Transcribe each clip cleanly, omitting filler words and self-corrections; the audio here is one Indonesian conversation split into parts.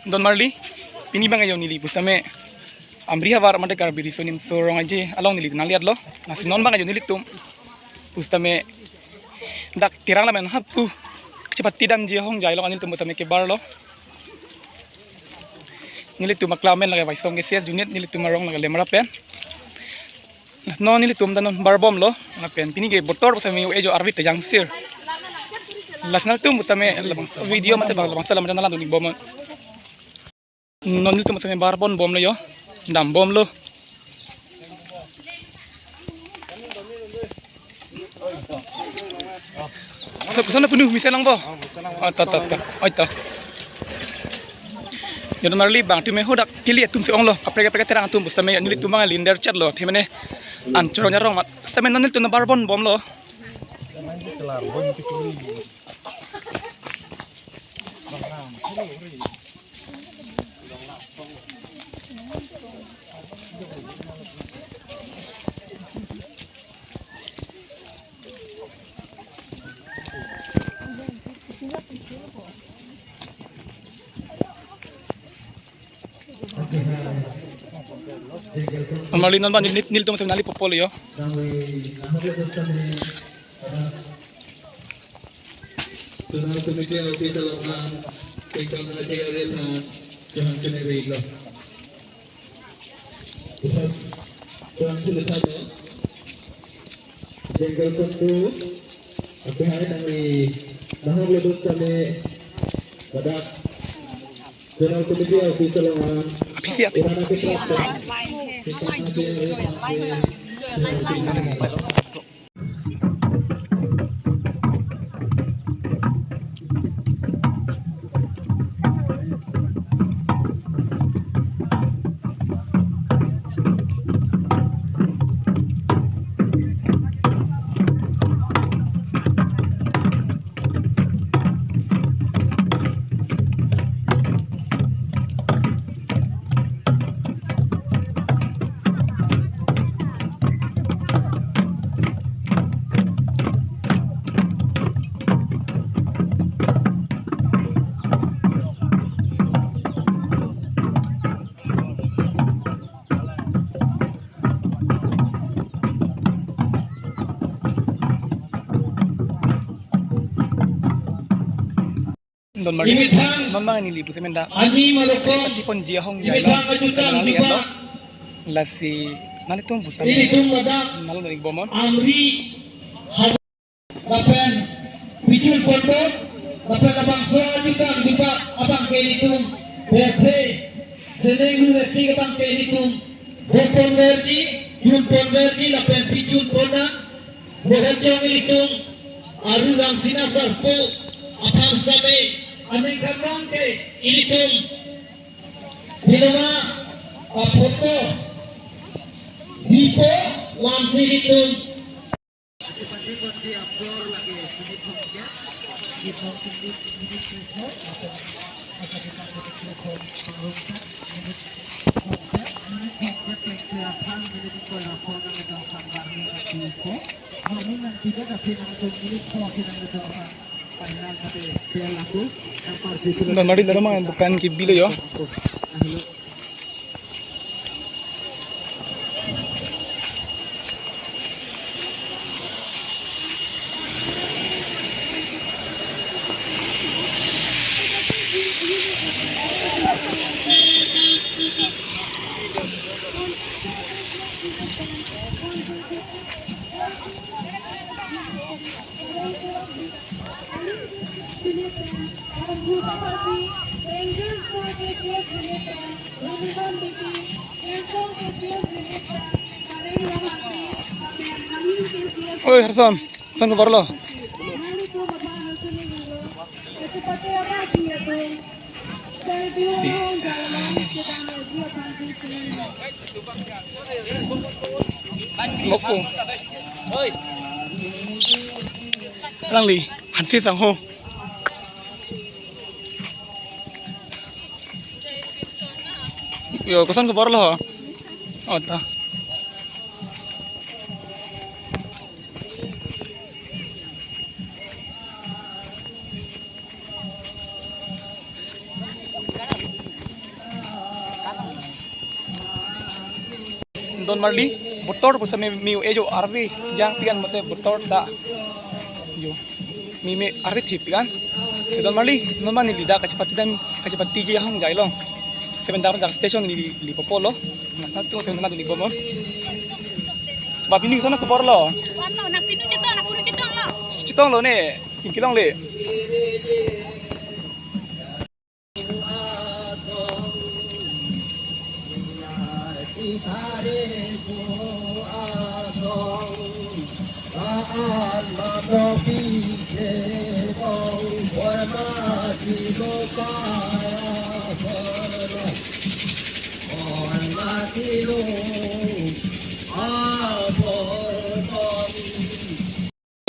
Don Marley, pinibang ngayon nilipos kami. Amri havar mate kar birisonim sorong aje along nilit naliad lo. Nasinon bang ngayon nilitum. Pustame dak tirang lamen hapu. Cepat tidam je hong jai lo anil tum pustame ke bar lo. Nilitum maklamen lagi vaisong ke sias unit nilitum marong lagi lemara pen. No nilitum danon barbom lo. Ngapen pinige botor pustame ejo arbit te jang sir. Las naltum pustame video mate bang labang salam jalan tuning bom. Non nilitum pustame barbon bom lo yo. Dam bom lo. Kesana penuh misalnya bo. Oh tak. Oh itu. Jadi Marley bang tu mehodak kili tum si ong lo. Kapre terang tum bersama nyuli tum bang linder chat lo. Timene ancur nyarong mat. Sama nonil tu barbon bom lo. Marley non bang nil tum sama nali popolo yo. Chunal committee officer Tingkat Nasional Jangan kena regla. Tuan tulisan jengkel tentu aku hari dari mahal lebih kami pada Chunal committee officer Siap. Irana Fitra Tingkat Nasional Don Marley non bang nilipos kami dak. Ani Maloko Pati pon jia hong jai lo. Nali lo. Lasi nali tum pustame. ini tum ada Nalo dari bomon. Amri Rapen Picul Pondok Rapen Abang Soa juga juga Abang Kelitum Berse Seneng Reti Abang Kelitum Bopon Verdi Jun Pon Verdi Rapen Picul Pondok Bohocong Kelitum Aru Rangsina Sarpo Apang Sabe Aneng Kagrang Ke Kelitum Bilama Foto Dipo Lamsi Kelitum Don Marley dalam mana bukan kibilo yo. Oi Harson, Harson kabar lo? Loko. Lang li, hansi sang ho. Yo, kosan kabar lo? Oh ta. Don Marli botor po sa mi ejo arvi jang pigan mate botor da yo mi arvi thip pigan si Don Marli non man ni lida kacepat tiji hang jai long sebentar dar station ni li popolo na tu sebentar ni bomo ba pini sana ke por lo Ano, napinu citong lo. citong lo ne kilong le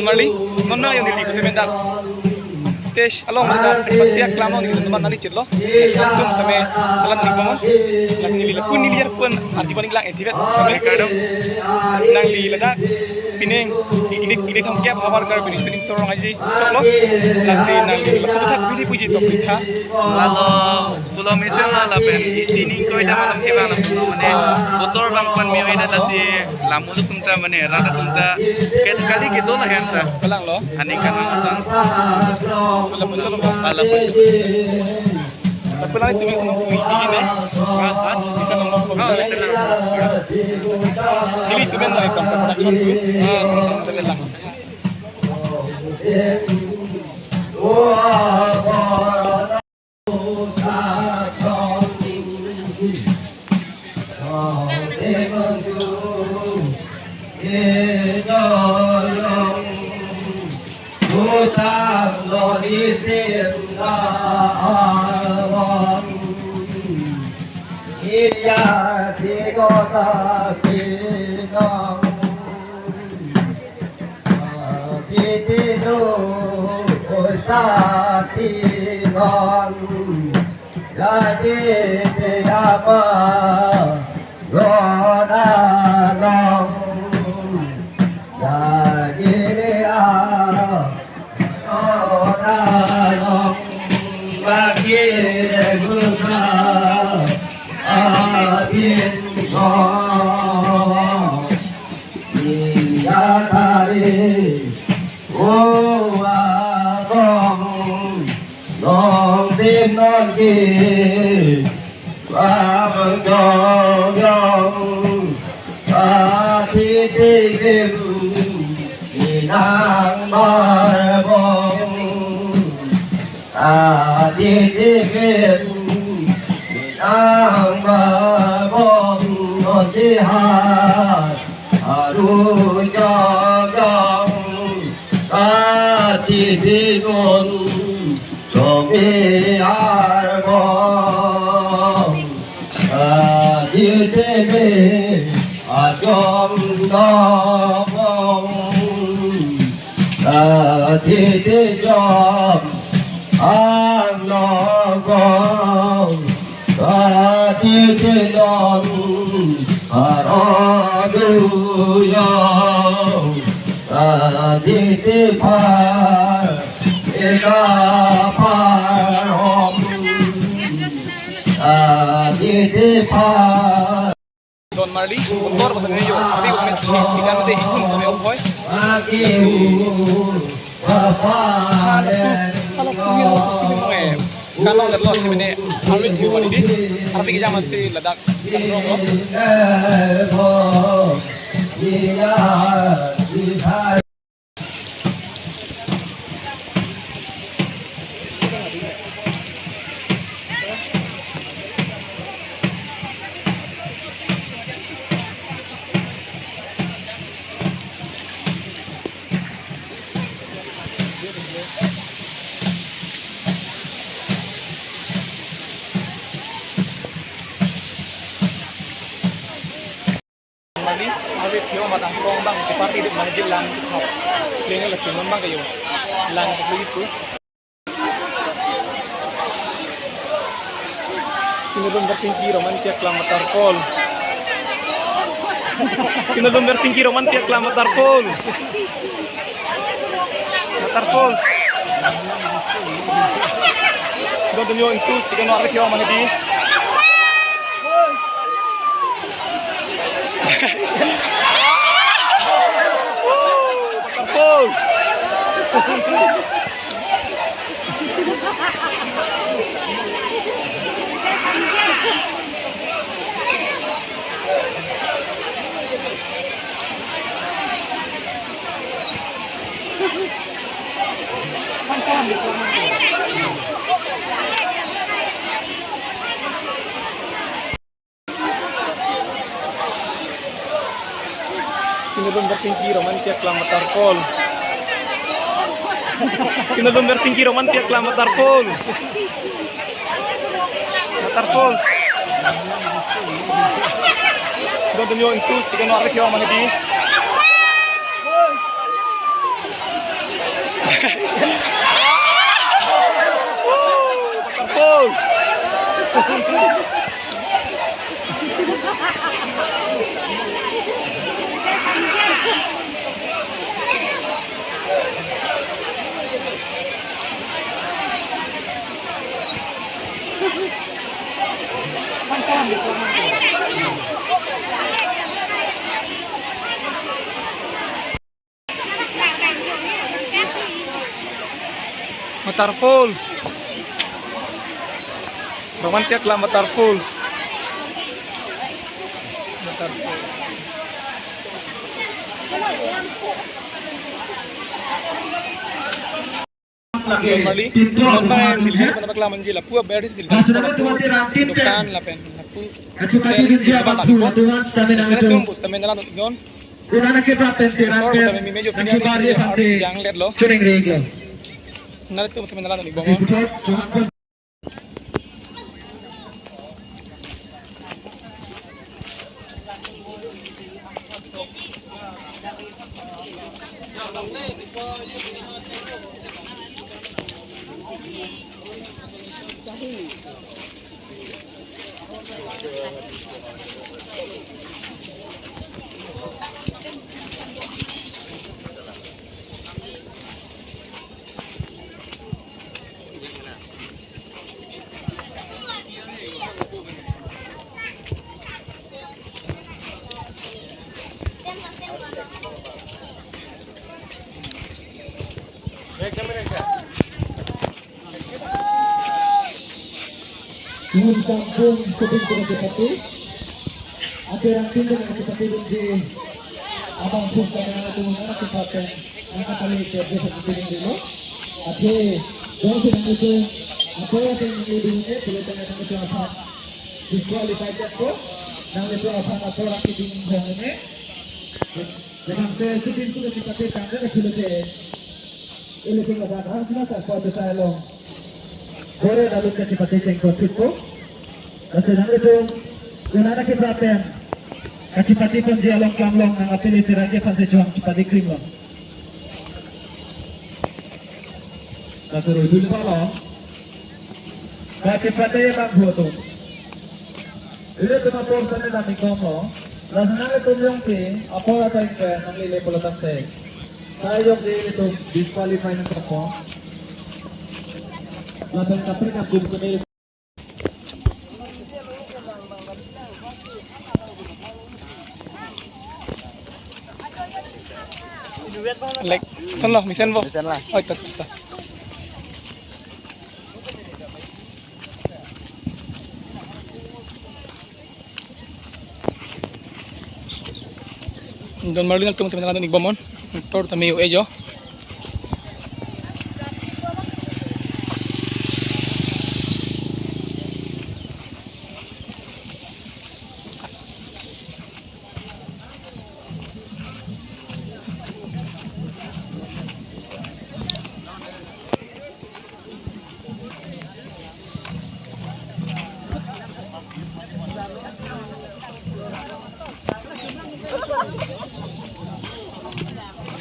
Marli, nonna yang dili ko sebentar. Stage along ada tiak lama ni teman nali citlo. Tum sampai alam ni pomon. Las ni lila pun ni liar pun arti paling lang etivet sampai kadang nang li lada pining ini tham kya bhavar kar bini sering sorong aji soklo. Las ni nang li las tak puji puji to pritha. Lalu pulau mesin lah lapen sini kau ida malam kita nak mana motor bangpan miwi dah si lamu tu tunta mana rata tunta kali gitu lah yang ta Kalang lo. ani kan alasan Alam pun lo. alam pun Tapi lang tumi ko nung igi ne. Bisa nang mo ko. Dili tumen na ikam sa production ko. Tagal lang. Don Marli, motor pasang niyo. Abi ko met ikan mate ikun sa may okoy. Kalau punya mga kalau lelos ni mene arwit hiu mani di. Arpi kita masih ledak rong lo. Arwit hiu matang rong bang di party di mana jelang hop. Pleno la film bang kayo. Lang ko itu. Kinulong bertinggi romantik Lamatar Fall. Kinulong bertinggi romantik Lamatar Fall. Lamatar Fall. Doon nyo itu, tiga no arwit hiu mana di. Waterfall. Kinulong bertinggi romantis lang waterfall. Kinulong bertinggi romantis lang waterfall. Waterfall. Doon yung itu, tiga no arek yung manidi. Waterfall. Waterfall. Romantis lah waterfall. Waterfall. Normally, normal nilai pada reklaman jila, pua beres di dukaan lapen, lapu. Tunggu, tapi nalar non. Tapi mejo punya yang lihat lo. Nalar itu masih nalar nih bongon. Di kampung Tebing Gunung Seperti ada yang tinggal seperti di abang pun karena itu mana tempatnya angkat kali kerja seperti ini dulu ada yang sedang itu apa yang menjadinya boleh tanya itu apa disqualified itu dan itu apa orang di bintang ini dengan sesuatu itu seperti tanda sudah ini tinggal bahan kenapa kuat saya long Kore lalu ke seperti sengkot itu, sedang itu gunanya kita pen, kacipati pun dia long nang apel siraje panse juang cipati krim long. Kasur dulu kalau, kacipati yang bang foto, ini cuma porsan yang kami ngomong, rasanya itu yang sih, apa kata yang nang lele pelotas seng, saya yang itu disqualify nang apa? Lapan kapal kabum kene like san lo misen bo oh ito Don Marlin nagtung sa mga ni Bomon tor tamiyo ejo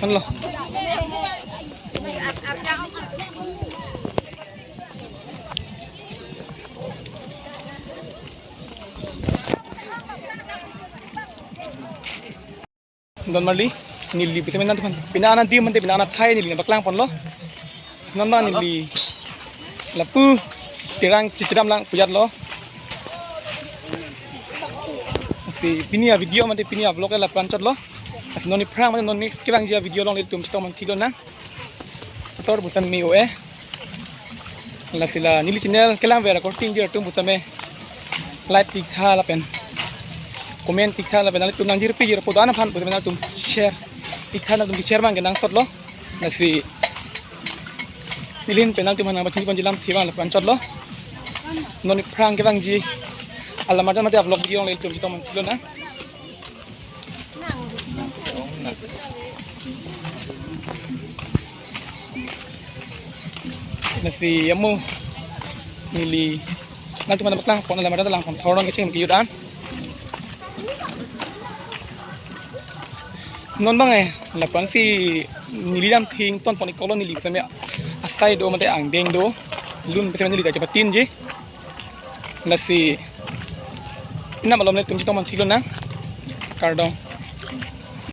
San lo? Don Marli, nili bisa menantu kan. Pinaanan dia mante pinaanan thai nili baklang pon lo. Namba nili lapu tirang ciciram lang pujat lo. si pinia video mate pinia vlog la pancot lo as noni prang mate noni kibang jia video long le tum sto man thilo na tor busan mi oe la sila nili channel kelang vera recording jia tum busame like tik tha la pen comment tik tha la pen tum nang jir pi jir podana phan busame na tum share tik tha na tum share mang genang sot lo la si pilin penalti mana macam ni jilam thiwang la pancot lo noni prang kibang ji alamat mate vlog video le tum sto man thilo na nasi yamu nili nanti mana betlang pon alamat dalang pon thorong kecing kiyudan non bang lapan si nili dam thing ton pon kolon nili kami asai do mate ang deng do lun kami nili dapat tin je nasi ina malam le tum sto man thilo na kardong